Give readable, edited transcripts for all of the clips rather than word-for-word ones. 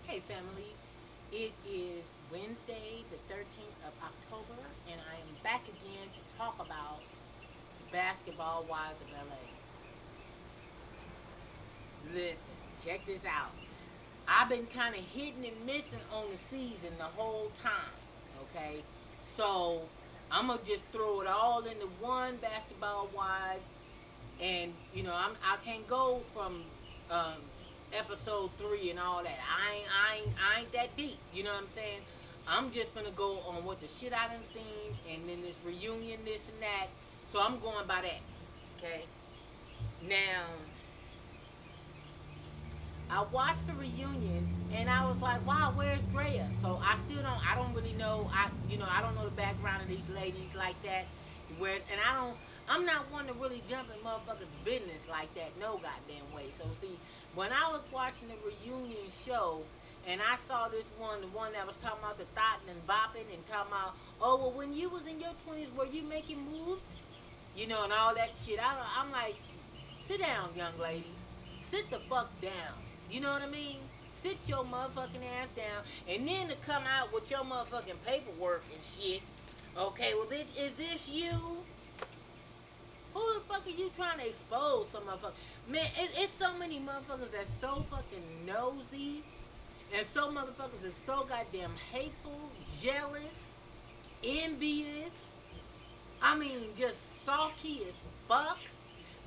Hey family, it is Wednesday the 13th of October and I am back again to talk about the Basketball Wives of LA. Listen, check this out. I've been kind of hitting and missing on the season the whole time, okay? So I'm going to just throw it all into one Basketball Wives, and I can't go from um, episode 3 and all that. I ain't that deep. You know what I'm saying? I'm just gonna go on what the shit I done seen, and then this reunion, this and that. So I'm going by that. Okay. Now I watched the reunion and I was like, wow, where's Drea? So I don't really know. I don't know the background of these ladies like that. I'm not one to really jump in motherfuckers' business like that, no goddamn way. So see, when I was watching the reunion show, and I saw this one, the one that was talking about the thotting and bopping and talking about, oh well, when you was in your 20s, were you making moves? And all that shit. I'm like, sit down, young lady. Sit the fuck down. You know what I mean? Sit your motherfucking ass down, and then to come out with your motherfucking paperwork and shit. Okay, well, bitch, is this you? Who the fuck are you trying to expose, some motherfucker? Man, it's so many motherfuckers that's so fucking nosy, and so motherfuckers that's so goddamn hateful, jealous, envious. I mean, just salty as fuck.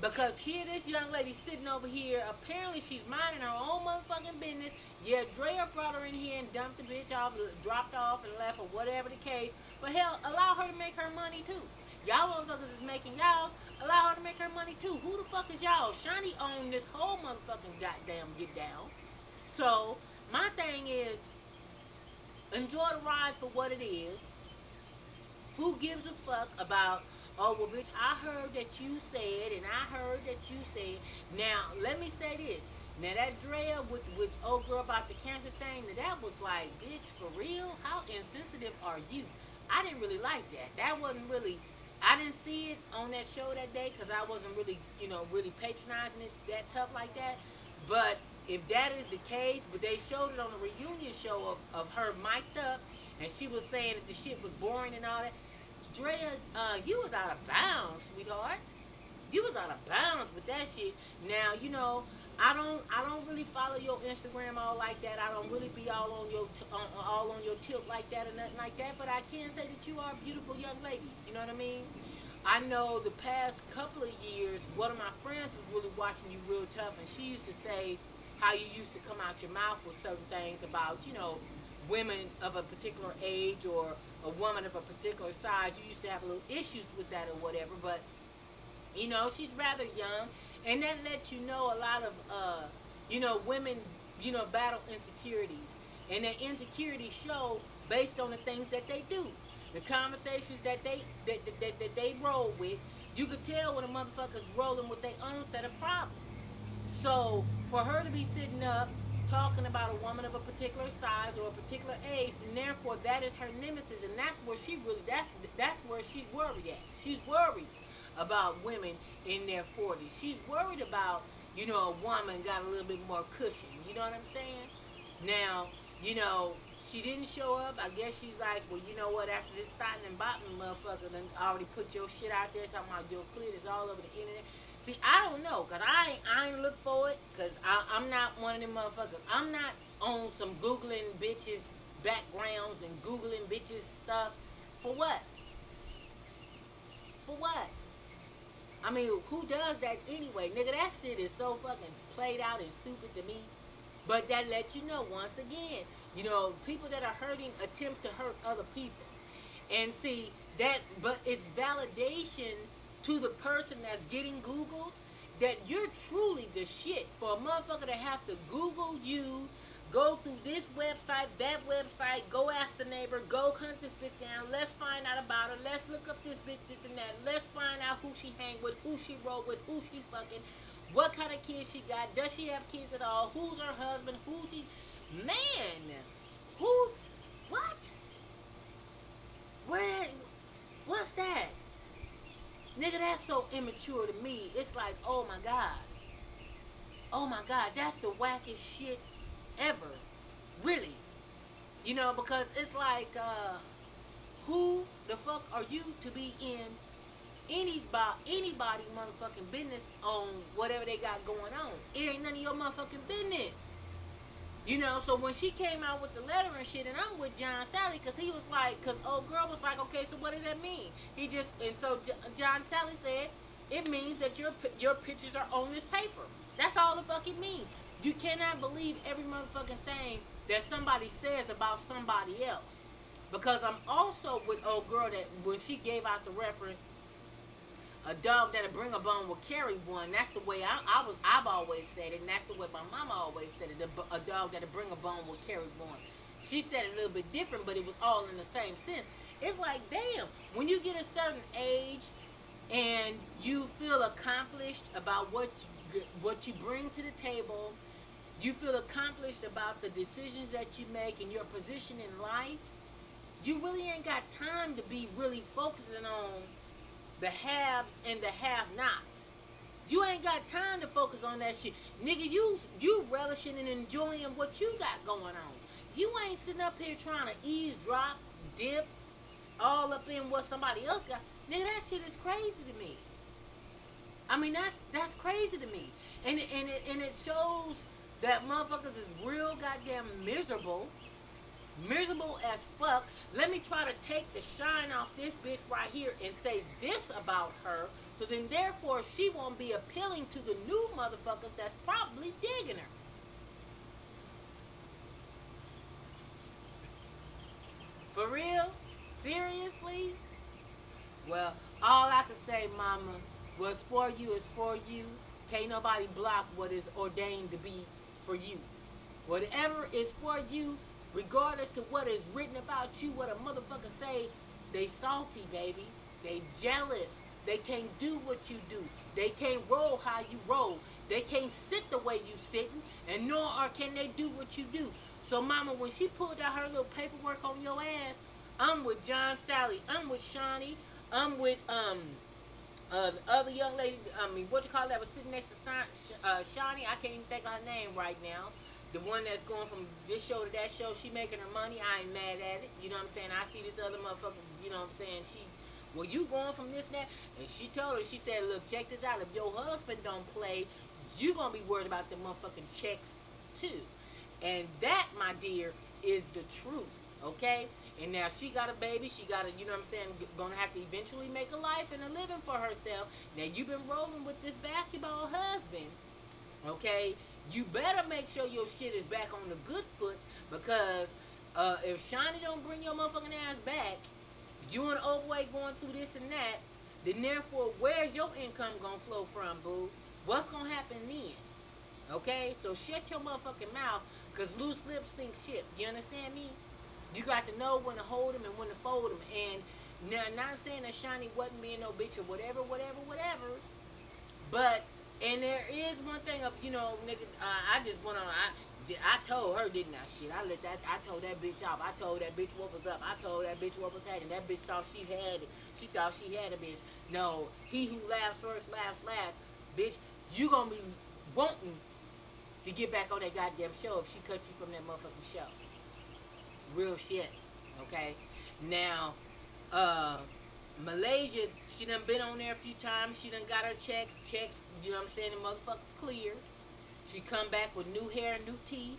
Because here this young lady sitting over here, apparently she's minding her own motherfucking business. Yeah, Drea brought her in here and dumped the bitch off, dropped off and left, or whatever the case. But hell, allow her to make her money too. Y'all motherfuckers is making y'all, allow her to make her money too. Who the fuck is y'all? Shani owned this whole motherfucking goddamn get down. So, my thing is, enjoy the ride for what it is. Who gives a fuck about, oh, well, bitch, I heard that you said, and I heard that you said. Now, let me say this. Now, that Drea with old girl about the cancer thing, that was like, bitch, for real? How insensitive are you? I didn't really like that. That wasn't really, I didn't see it on that show that day because I wasn't really, really patronizing it that tough like that. But if that is the case, but they showed it on the reunion show of her mic'd up, and she was saying that the shit was boring and all that. Drea, you was out of bounds, sweetheart. You was out of bounds with that shit. Now, I don't really follow your Instagram all like that. I don't really be all on your tilt like that or nothing like that. But I can say that you are a beautiful young lady. You know what I mean? I know the past couple of years, one of my friends was really watching you real tough, and she used to say how you used to come out your mouth with certain things about, women of a particular age or a woman of a particular size. You used to have a little issues with that or whatever, but she's rather young, and that lets you know a lot of women battle insecurities, and their insecurities show based on the things that they do, the conversations that they roll with. You could tell when a motherfucker's rolling with their own set of problems. So for her to be sitting up talking about a woman of a particular size or a particular age, and therefore that is her nemesis, and that's where that's where she's worried at. She's worried about women in their 40s. She's worried about, a woman got a little bit more cushion. You know what I'm saying? Now, she didn't show up. I guess she's like, well, you know what? After this thotting and bopping motherfucker done already put your shit out there talking about your clit is all over the internet. See, I don't know, because I ain't look for it, because I'm not one of them motherfuckers. I'm not on some Googling bitches' backgrounds and Googling bitches' stuff. For what? For what? I mean, who does that anyway? Nigga, that shit is so fucking played out and stupid to me. But that lets you know, once again, people that are hurting attempt to hurt other people. And see, but it's validation to the person that's getting Googled that you're truly the shit. For a motherfucker to have to Google you, go through this website, that website, go ask the neighbor, go hunt this bitch down, let's find out about her, let's look up this bitch, this and that, let's find out who she hang with, who she roll with, who she fucking, what kind of kids she got, does she have kids at all, who's her husband, man, what? What's that? Nigga, that's so immature to me. It's like, oh my God. Oh my God, that's the wackest shit ever. Really. You know, because it's like, who the fuck are you to be in anybody motherfucking business on whatever they got going on? It ain't none of your motherfucking business. You know, so when she came out with the letter and shit, and I'm with John Sally, because he was like, because old girl was like, okay, so what does that mean? And so John Sally said, it means that your pictures are on this paper. That's all the fuck it means. You cannot believe every motherfucking thing that somebody says about somebody else. Because I'm also with old girl that when she gave out the reference, a dog that'll bring a bone will carry one. That's the way I've always said it, and that's the way my mama always said it. A dog that'll bring a bone will carry one. She said it a little bit different, but it was all in the same sense. It's like, damn, when you get a certain age and you feel accomplished about what you bring to the table, you feel accomplished about the decisions that you make and your position in life, you really ain't got time to be really focusing on the haves and the have-nots. You ain't got time to focus on that shit. Nigga, you relishing and enjoying what you got going on. You ain't sitting up here trying to eavesdrop, dip, all up in what somebody else got. Nigga, that shit is crazy to me. I mean, that's crazy to me. And it shows that motherfuckers is real goddamn miserable. Miserable as fuck. Let me try to take the shine off this bitch right here and say this about her, so then therefore she won't be appealing to the new motherfuckers that's probably digging her. For real? Seriously? Well, all I can say, mama, what's for you is for you. Can't nobody block what is ordained to be for you. Whatever is for you, regardless to what is written about you, what a motherfucker say, they salty, baby. They jealous. They can't do what you do. They can't roll how you roll. They can't sit the way you sitting, and nor can they do what you do. So, mama, when she pulled out her little paperwork on your ass, I'm with John Sally. I'm with Shawnee. I'm with the other young lady. I mean, what you call that? Was sitting next to Shawnee. I can't even think of her name right now. The one that's going from this show to that show, she making her money. I ain't mad at it. You know what I'm saying? I see this other motherfucker, you know what I'm saying? Well, you going from this and that? And she told her, she said, look, check this out. If your husband don't play, you going to be worried about the motherfucking checks too. And that, my dear, is the truth, okay? And now she got a baby. She got a, you know what I'm saying, going to have to eventually make a life and a living for herself. Now, you've been rolling with this basketball husband, okay? You better make sure your shit is back on the good foot, because if Shawnee don't bring your motherfucking ass back, you and overweight going through this and that, then therefore, where's your income gonna flow from, boo? What's gonna happen then? Okay? So shut your motherfucking mouth, because loose lips sink ship. You understand me? You got to know when to hold them and when to fold them. And now, not saying that Shawnee wasn't being no bitch or whatever, but... And there is one thing of, you know, nigga, I just went on, I told her, didn't I, shit, I told that bitch off, I told that bitch what was up, I told that bitch what was happening, that bitch thought she had it, she thought she had a bitch. No, he who laughs first laughs last, bitch, you gonna be wanting to get back on that goddamn show if she cut you from that motherfucking show. Real shit, okay? Now, Malaysia, she done been on there a few times. She done got her checks, you know what I'm saying, the motherfucker's clear. She come back with new hair and new teeth.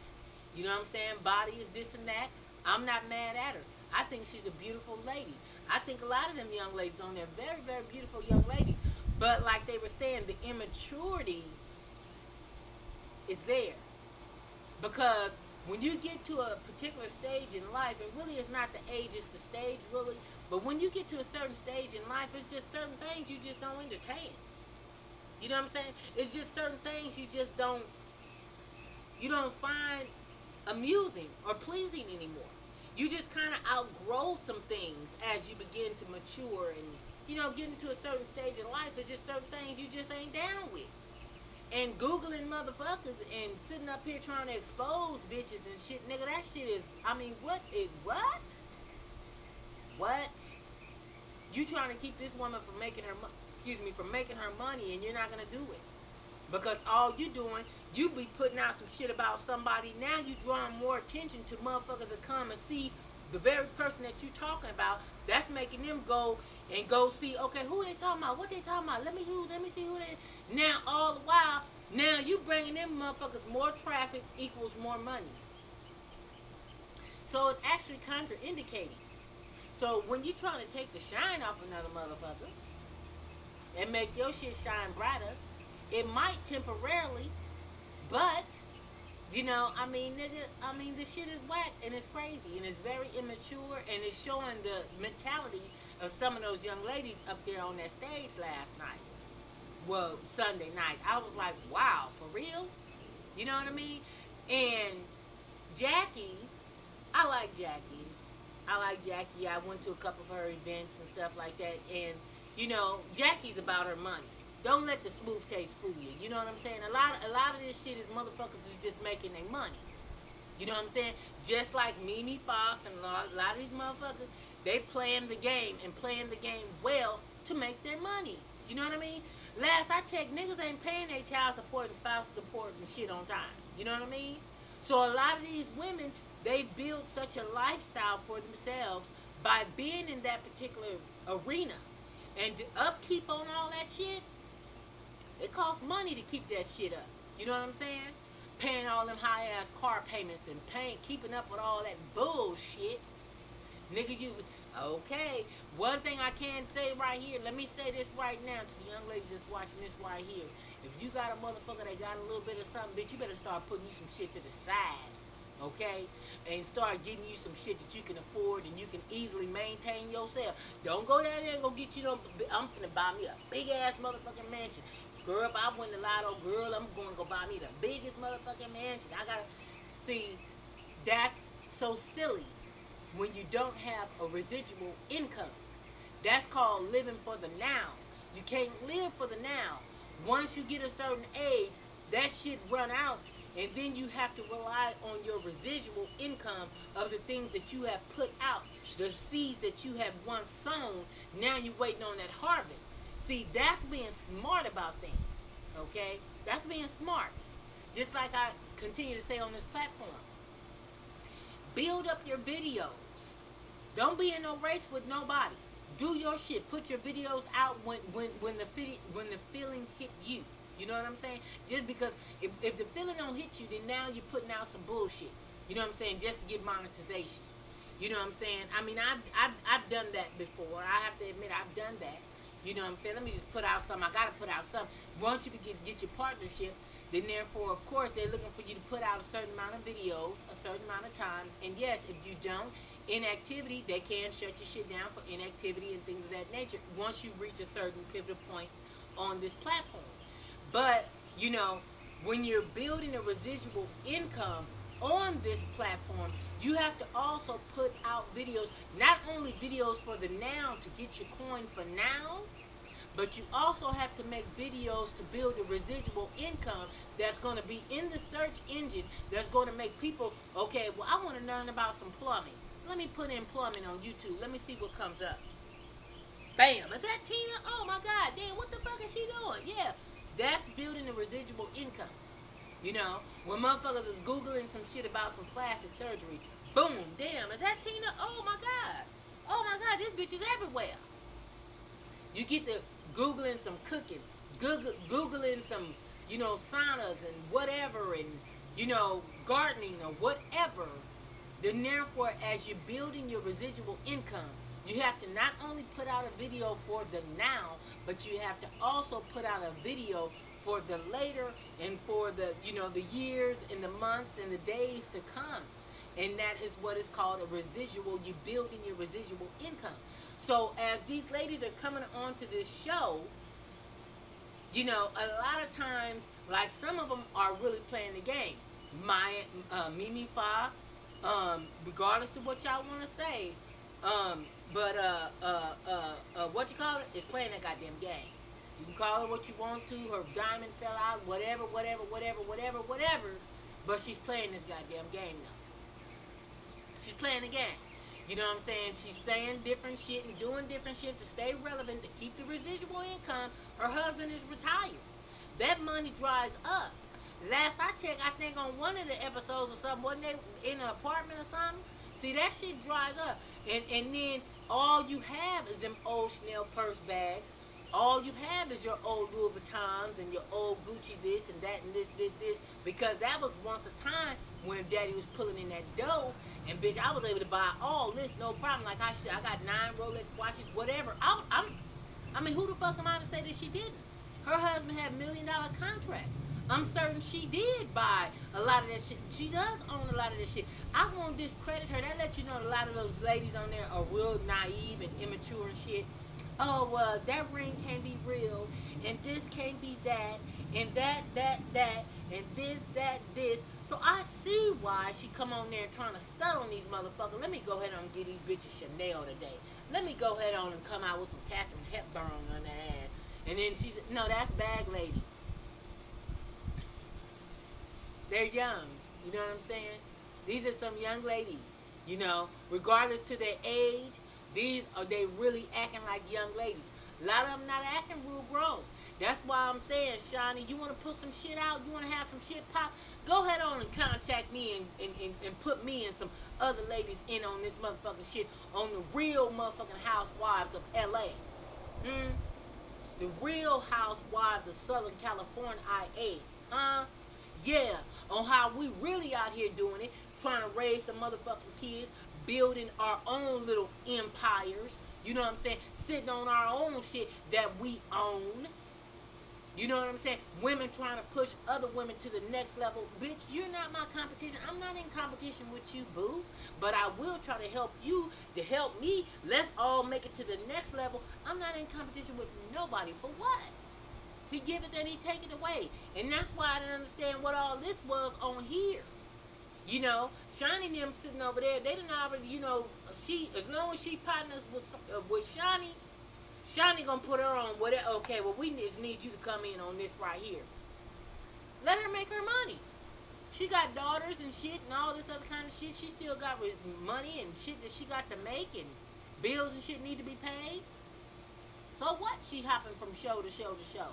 You know what I'm saying? Body is this and that. I'm not mad at her. I think she's a beautiful lady. I think a lot of them young ladies on there, very, very beautiful young ladies. But like they were saying, the immaturity is there. Because when you get to a particular stage in life, it really is not the age, it's the stage, really. But when you get to a certain stage in life, it's just certain things you just don't entertain. You know what I'm saying? It's just certain things you just don't find amusing or pleasing anymore. You just kind of outgrow some things as you begin to mature and, you know, get into a certain stage in life. It's just certain things you just ain't down with. And Googling motherfuckers and sitting up here trying to expose bitches and shit, nigga, that shit is, I mean, what? What? You trying to keep this woman from making her, from making her money, and you're not gonna do it. Because all you doing, you be putting out some shit about somebody. Now you drawing more attention to motherfuckers that come and see the very person that you talking about. That's making them go and go see, okay, who they talking about? What they talking about? Let me see who they. Now all the while, now you bringing them motherfuckers more traffic equals more money. So it's actually contraindicating. So when you trying to take the shine off another motherfucker and make your shit shine brighter, it might temporarily, but you know, I mean, nigga, I mean, the shit is whack and it's crazy and it's very immature and it's showing the mentality of some of those young ladies up there on that stage last night. Well, Sunday night. I was like, wow, for real? You know what I mean? And Jackie, I like Jackie. I went to a couple of her events and stuff like that. And, you know, Jackie's about her money. Don't let the smooth taste fool you. You know what I'm saying? A lot of this shit is motherfuckers is just making their money. You know what I'm saying? Just like Mimi Fox and a lot of these motherfuckers, they playing the game and playing the game well to make their money. You know what I mean? Last I checked, niggas ain't paying their child support and spouse support and shit on time. You know what I mean? So a lot of these women, they build such a lifestyle for themselves by being in that particular arena. And to upkeep on all that shit, it costs money to keep that shit up. You know what I'm saying? Paying all them high-ass car payments and keeping up with all that bullshit. Nigga, you... Okay. One thing I can say right here, let me say this right now to the young ladies that's watching this right here. If you got a motherfucker that got a little bit of something, bitch, you better start putting you some shit to the side. Okay? And start getting you some shit that you can afford and you can easily maintain yourself. Don't go down there and go get you no... I'm finna buy me a big-ass motherfucking mansion. Girl, if I win the lotto, girl, I'm going to go buy me the biggest motherfucking mansion. I got to... See, that's so silly when you don't have a residual income. That's called living for the now. You can't live for the now. Once you get a certain age, that shit run out, and then you have to rely on your residual income of the things that you have put out, the seeds that you have once sown. Now you're waiting on that harvest. See, that's being smart about things, okay? That's being smart. Just like I continue to say on this platform. Build up your videos. Don't be in no race with nobody. Do your shit. Put your videos out when the feeling hit you. You know what I'm saying? Just because if the feeling don't hit you, then now you're putting out some bullshit. You know what I'm saying? Just to get monetization. You know what I'm saying? I mean, I've done that before. I have to admit, I've done that. You know what I'm saying? Let me just put out something. I got to put out something. Once you get your partnership, then therefore, of course, they're looking for you to put out a certain amount of videos, a certain amount of time. And yes, if you don't, inactivity, they can shut your shit down for inactivity and things of that nature once you reach a certain pivotal point on this platform. But, you know, when you're building a residual income on this platform, you have to also put out videos, not only videos for the now to get your coin for now, but you also have to make videos to build a residual income that's going to be in the search engine, that's going to make people, okay, well, I want to learn about some plumbing. Let me put in plumbing on YouTube. Let me see what comes up. Bam. Is that Tina? Oh, my God. Damn, what the fuck is she doing? Yeah. That's building a residual income. You know, when motherfuckers is Googling some shit about some plastic surgery, boom, damn, is that Tina? Oh, my God. Oh, my God, this bitch is everywhere. You get to Googling some cooking, Googling some, you know, saunas and whatever, and, you know, gardening or whatever. Then therefore, as you're building your residual income, you have to not only put out a video for the now, but you have to also put out a video for the later and for the, you know, the years and the months and the days to come. And that is what is called a residual. You're building your residual income. So as these ladies are coming onto this show, you know, a lot of times, like some of them are really playing the game. Mimi Fox, regardless of what y'all want to say, what you call it, is playing that goddamn game. You can call it what you want to, her diamond fell out, whatever, but she's playing this goddamn game now. She's playing the game. You know what I'm saying? She's saying different shit and doing different shit to stay relevant, to keep the residual income. Her husband is retired. that money dries up. Last I checked, I think on one of the episodes or something, wasn't they in an apartment or something? See, that shit dries up. And then all you have is them old Chanel purse bags. All you have is your old Louis Vuittons and your old Gucci this and that and this. Because that was once a time when Daddy was pulling in that dough. And bitch, I was able to buy all this, no problem. Like I got 9 Rolex watches, whatever. I mean, who the fuck am I to say that she didn't? Her husband had $1 million contracts. I'm certain she did buy a lot of that shit. She does own a lot of that shit. I won't discredit her. That lets you know a lot of those ladies on there are real naive and immature and shit. Oh, well, that ring can't be real, and this can't be that, and that, and this. So I see why she come on there trying to stud on these motherfuckers. Let me go ahead and get these bitches Chanel today. Let me go ahead on and come out with some Katharine Hepburn on that ass. And then she's, no, that's Bag Lady. They're young, you know what I'm saying? These are some young ladies, you know, regardless to their age, they really acting like young ladies. A lot of them not acting real grown. That's why I'm saying, Shani, you want to put some shit out, you want to have some shit pop, go ahead on and contact me and put me and some other ladies in on this motherfucking shit on the real motherfucking housewives of LA. The real housewives of Southern California, IA. Yeah, on how we really out here doing it, trying to raise some motherfucking kids, building our own little empires, you know what I'm saying, sitting on our own shit that we own, you know what I'm saying, women trying to push other women to the next level. Bitch, you're not my competition. I'm not in competition with you, boo, but I will try to help you to help me. Let's all make it to the next level. I'm not in competition with nobody. For what? He give it and he take it away. And that's why I didn't understand what all this was on here. You know, Shani and them sitting over there, they didn't already, you know, she, as long as she partners with Shani, Shani gonna put her on whatever. Okay, well, we just need you to come in on this right here. Let her make her money. She got daughters and shit and all this other kind of shit. She still got money and shit that she got to make, and bills and shit need to be paid. So what? She hopping from show to show to show.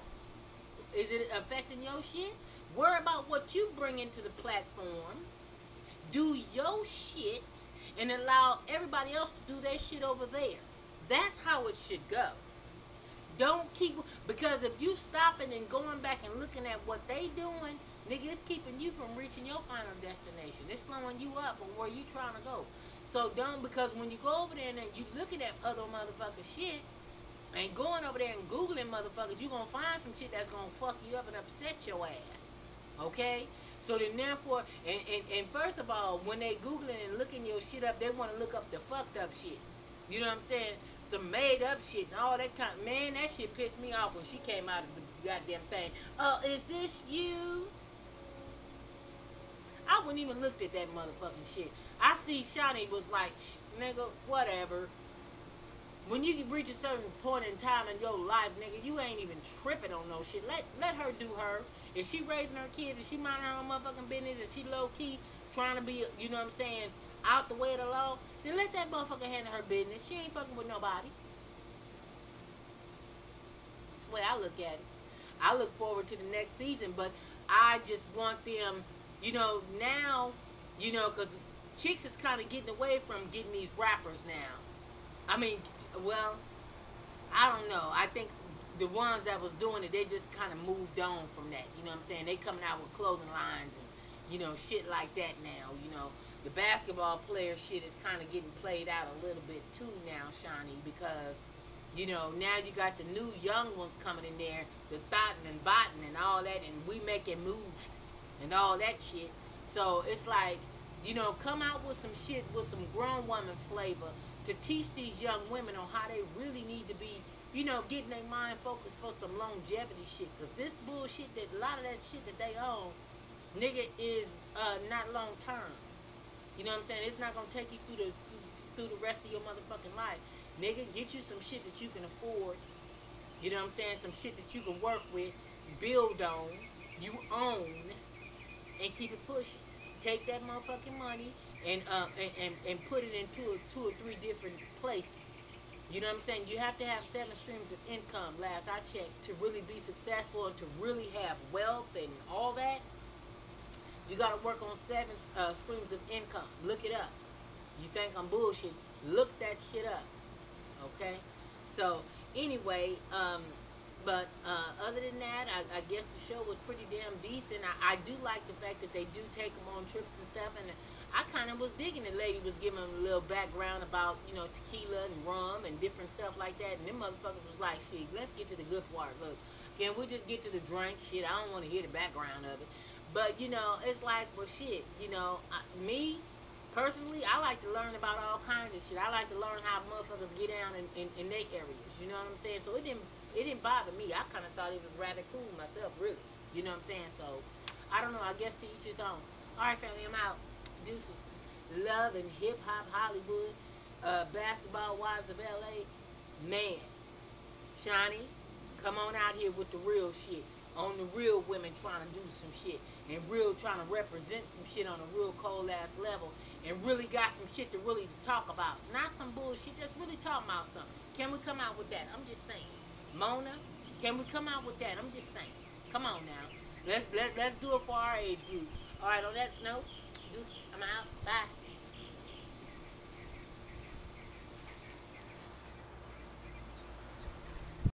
Is it affecting your shit? Worry about what you bring into the platform. Do your shit and allow everybody else to do their shit over there. That's how it should go. Don't keep, because if you stopping and going back and looking at what they doing, nigga, it's keeping you from reaching your final destination. It's slowing you up on where you trying to go. So don't, because when you go over there and you looking at other motherfucker shit, and going over there and Googling motherfuckers, you're going to find some shit that's going to fuck you up and upset your ass. Okay? So then therefore, and first of all, when they Googling and looking your shit up, they want to look up the fucked up shit. You know what I'm saying? Some made up shit and all that kind of, man, that shit pissed me off when she came out of the goddamn thing. Oh, is this you? I wouldn't even looked at that motherfucking shit. I see Shani was like, nigga, whatever. When you reach a certain point in time in your life, nigga, you ain't even tripping on no shit. Let her do her. If she raising her kids and she minding her own motherfucking business and she low-key trying to be, you know what I'm saying, out the way of the law, then let that motherfucker handle her business. She ain't fucking with nobody. That's the way I look at it. I look forward to the next season, but I just want them, you know, now, you know, because chicks is kind of getting away from getting these rappers now. I mean, well, I don't know. I think the ones that was doing it, they just kind of moved on from that. You know what I'm saying? They coming out with clothing lines and, you know, shit like that now. You know, the basketball player shit is kind of getting played out a little bit too now, Shani, because, you know, now you got the new young ones coming in there, the thotting and botting and all that, and we making moves and all that shit. So it's like, you know, come out with some shit with some grown woman flavor to teach these young women on how they really need to be, you know, getting their mind focused for some longevity shit. Because this bullshit, that a lot of that shit that they own, nigga, is not long term. You know what I'm saying? It's not going to take you through the rest of your motherfucking life. Nigga, get you some shit that you can afford. You know what I'm saying? Some shit that you can work with, build on, you own, and keep it pushing. Take that motherfucking money and put it into 2 or 3 different places. You know what I'm saying? You have to have 7 streams of income, last I checked, to really be successful and to really have wealth and all that. You got to work on 7 streams of income. Look it up. You think I'm bullshit? Look that shit up. Okay? So, anyway, other than that, I guess the show was pretty damn decent. I do like the fact that they do take them on trips and stuff, and I kind of was digging the lady was giving them a little background about, tequila and rum and different stuff like that, and them motherfuckers was like, shit, let's get to the good part. Look, can we just get to the drink? Shit, I don't want to hear the background of it. But, it's like, well, shit, me, personally, I like to learn about all kinds of shit. I like to learn how motherfuckers get down in their areas. You know what I'm saying? So it didn't bother me. I kind of thought it was rather cool myself, really. You know what I'm saying? So, I don't know. I guess to each his own. All right, family, I'm out. Deuces. Love and hip-hop Hollywood. Basketball Wives of L.A. Man. Shani, come on out here with the real shit. On the real women trying to do some shit. And real trying to represent some shit on a real cold-ass level. And really got some shit to really talk about. Not some bullshit. Just really talking about something. Can we come out with that? I'm just saying. Mona, can we come out with that? I'm just saying. Come on now. Let's do it for our age group. All right, on that note, I'm out. Bye.